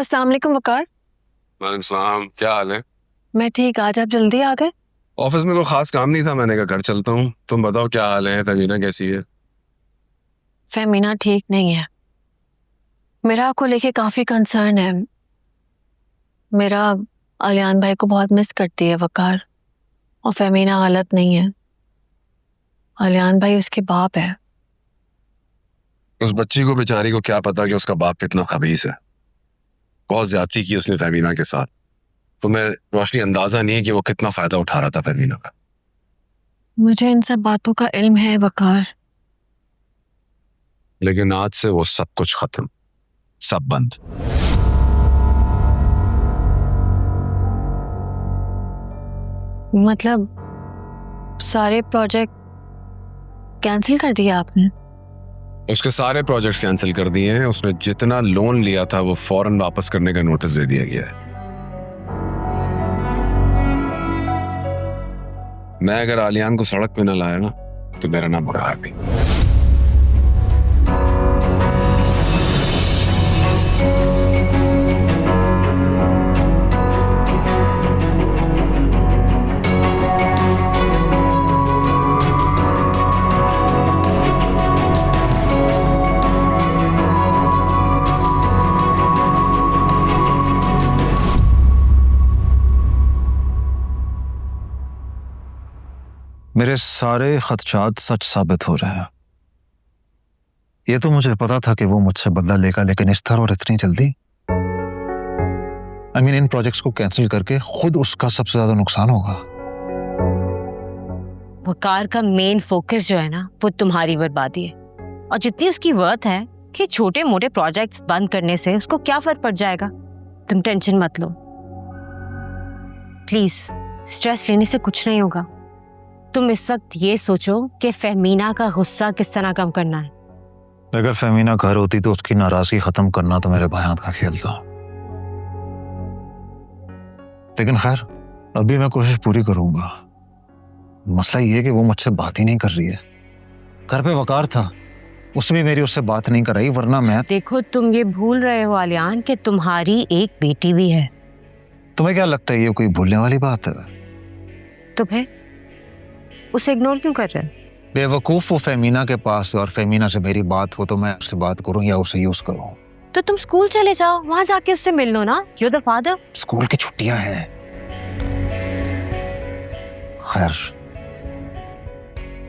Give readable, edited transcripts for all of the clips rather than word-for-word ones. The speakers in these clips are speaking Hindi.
अस्सलाम वालेकुम वकार। वालेकुम सलाम, क्या हाल है? मैं ठीक, आज आप जल्दी आ गए। ऑफिस में कोई खास काम नहीं था, मैंने कहा घर चलता हूँ। तुम बताओ क्या हाल है, तवीना कैसी है? फेमिना ठीक नहीं है। मेरा आपको लेके काफी कंसर्न है। मेरा अलियान भाई को बहुत मिस करती है वकार, और फेमिना गलत नहीं है। अलियान भाई उसके बाप है। उस बच्ची को बेचारी को क्या पता कि उसका बाप कितना खबीस है। बहुत ज्यादती की उसने फेमिना के साथ। तुम्हें रोशनी अंदाजा नहीं है कि वो कितना फायदा उठा रहा था फेमिना का। मुझे इन सब बातों का इल्म है वकार। लेकिन आज से वो सब कुछ खत्म, सब बंद। मतलब सारे प्रोजेक्ट कैंसिल कर दिया आपने? उसके सारे प्रोजेक्ट कैंसिल कर दिए हैं। उसने जितना लोन लिया था वो फौरन वापस करने का नोटिस दे दिया गया है। मैं अगर आलियान को सड़क पे न लाया ना तो मेरा नाम बकार भी। मेरे सारे खदशात सच साबित हो रहे हैं। ये तो मुझे पता था कि वो मुझसे बदला लेगा, लेकिन इस तरह और इतनी जल्दी। इन प्रोजेक्ट्स को कैंसिल करके खुद उसका सबसे ज्यादा नुकसान होगा। वकार का मेन फोकस जो है ना, वो तुम्हारी बर्बादी है। और जितनी उसकी वर्थ है कि छोटे मोटे प्रोजेक्ट्स बंद करने से उसको क्या फर्क पड़ जाएगा। तुम टेंशन मत लो प्लीज। स्ट्रेस लेने से कुछ नहीं होगा। तुम इस वक्त ये सोचो कि फेमिना का गुस्सा किस तरह कम करना है। अगर फेमिना घर होती तो उसकी नाराजगी खत्म करना तो मेरे भाई हाथ का खेल था। लेकिन खैर, अभी मैं कोशिश पूरी करूंगा। मसला ये है कि वो मुझसे बात ही नहीं कर रही है। घर पे वकार था, उसने भी मेरी उससे बात नहीं कराई, वरना मैं। देखो, तुम ये भूल रहे हो आलियान कि तुम्हारी एक बेटी भी है। तुम्हें क्या लगता है ये कोई भूलने वाली बात है? तो फिर उसे इग्नोर क्यों कर रहे हो? बेवकूफ वो फेमिना के पास है, और फेमिना से मेरी बात हो तो मैं उससे बात करूं या उसे यूज करूं? तो तुम स्कूल चले जाओ, वहां जाके उससे मिल लो ना। You the father. स्कूल की छुट्टियां हैं। खैर,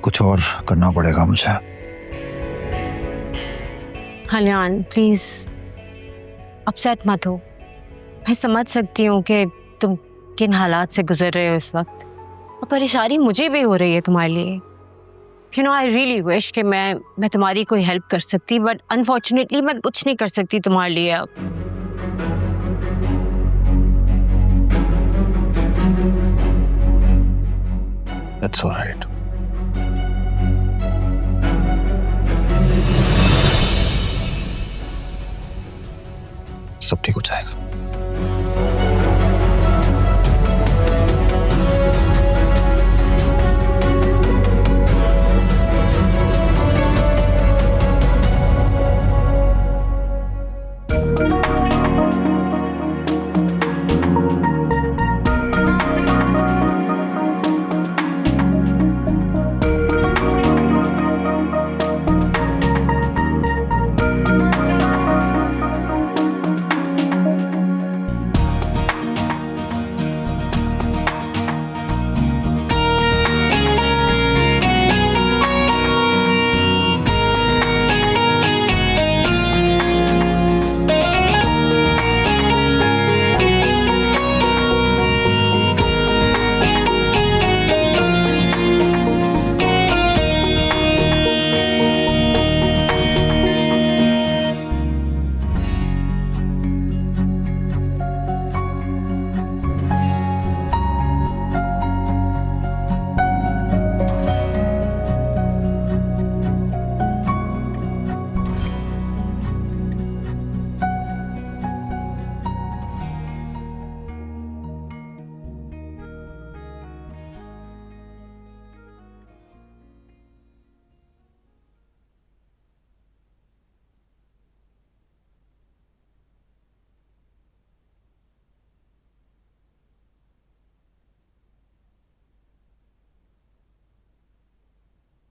कुछ और करना पड़ेगा मुझे। अलियान प्लीज अपसेट मत हो। मैं समझ सकती हूँ कि तुम किन हालात से गुजर रहे हो इस वक्त, और परेशानी मुझे भी हो रही है तुम्हारे लिए। You know, I really wish कि मैं तुम्हारी कोई हेल्प कर सकती, बट अनफॉर्चुनेटली मैं कुछ नहीं कर सकती तुम्हारे लिए अब। That's all right. सब ठीक हो जाएगा।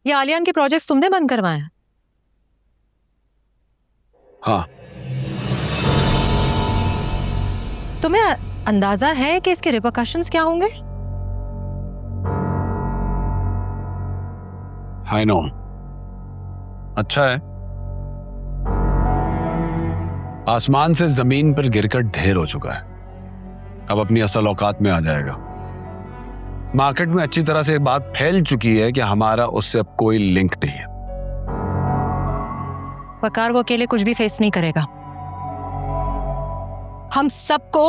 ये आलियान के प्रोजेक्ट्स तुमने बंद करवाए हैं? हाँ, तुम्हें अंदाजा है कि इसके रिपरकशंस क्या होंगे? I know. अच्छा है, आसमान से जमीन पर गिरकर ढेर हो चुका है, अब अपनी असल औकात में आ जाएगा। मार्केट में अच्छी तरह से बात फैल चुकी है कि हमारा उससे अब कोई लिंक नहीं है। वकार वो अकेले कुछ भी फेस नहीं करेगा। हम सबको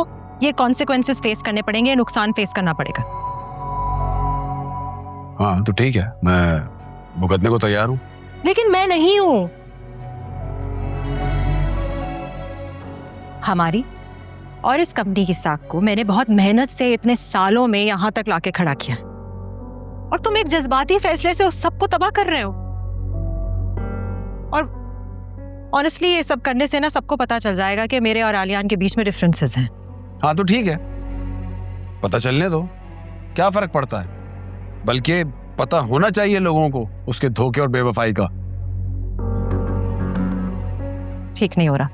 ये कॉन्सिक्वेंसेस फेस करने पड़ेंगे, नुकसान फेस करना पड़ेगा। हाँ तो ठीक है, मैं भुगतने को तैयार हूं। लेकिन मैं नहीं हूं। हमारी और इस कंपनी की साख को मैंने बहुत मेहनत से इतने सालों में यहां तक लाके खड़ा किया, और तुम एक जज्बाती फैसले से उस सबको तबाह कर रहे हो। और ऑनेस्टली ये सब करने से ना सबको पता चल जाएगा कि मेरे और आलियान के बीच में डिफरेंसेस हैं। हाँ तो ठीक है, पता चलने दो, क्या फर्क पड़ता है। बल्कि पता होना चाहिए लोगों को उसके धोखे और बेवफाई का। ठीक नहीं हो रहा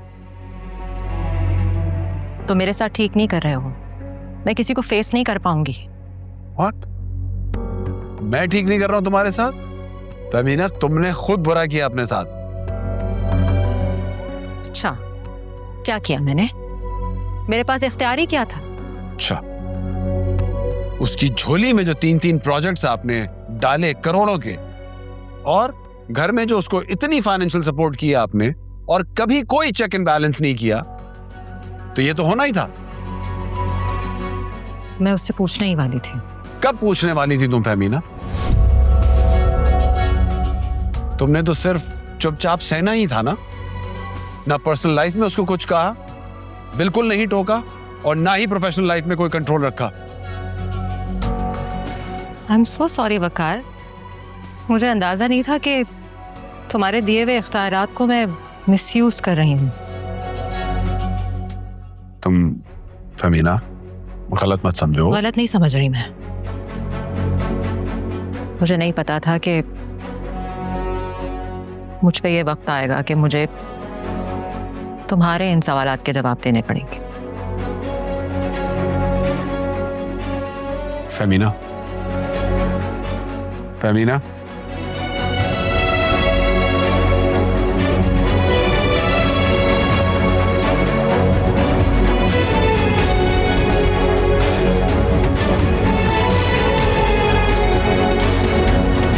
तो मेरे साथ ठीक नहीं कर रहे हो। मैं किसी को फेस नहीं कर पाऊंगी। What? मैं ठीक नहीं कर रहा हूं तुम्हारे साथ? फमीना, तुमने खुद बुरा किया अपने साथ। अच्छा, क्या किया मैंने? मेरे पास इख्तियार ही क्या था? अच्छा, उसकी झोली में जो 3-3 प्रोजेक्ट्स आपने डाले करोड़ों के, और घर में जो उसको इतनी फाइनेंशियल सपोर्ट किया आपने, और कभी कोई चेक एंड बैलेंस नहीं किया, तो ये तो होना ही था। मैं उससे पूछने ही वाली थी। कब पूछने वाली थी तुम फमीना? तुमने तो सिर्फ चुपचाप सहना ही था ना पर्सनल लाइफ में उसको कुछ कहा, बिल्कुल नहीं टोका, और ना ही प्रोफेशनल लाइफ में कोई कंट्रोल रखा। आई एम सो सॉरी वकार, मुझे अंदाजा नहीं था कि तुम्हारे दिए हुए इख्तियारात को मैं मिसयूज कर रही हूँ। तुम फमीना गलत मत समझो। गलत नहीं समझ रही मैं। मुझे नहीं पता था कि मुझ पे ये वक्त आएगा कि मुझे तुम्हारे इन सवालात के जवाब देने पड़ेंगे। फमीना, फमीना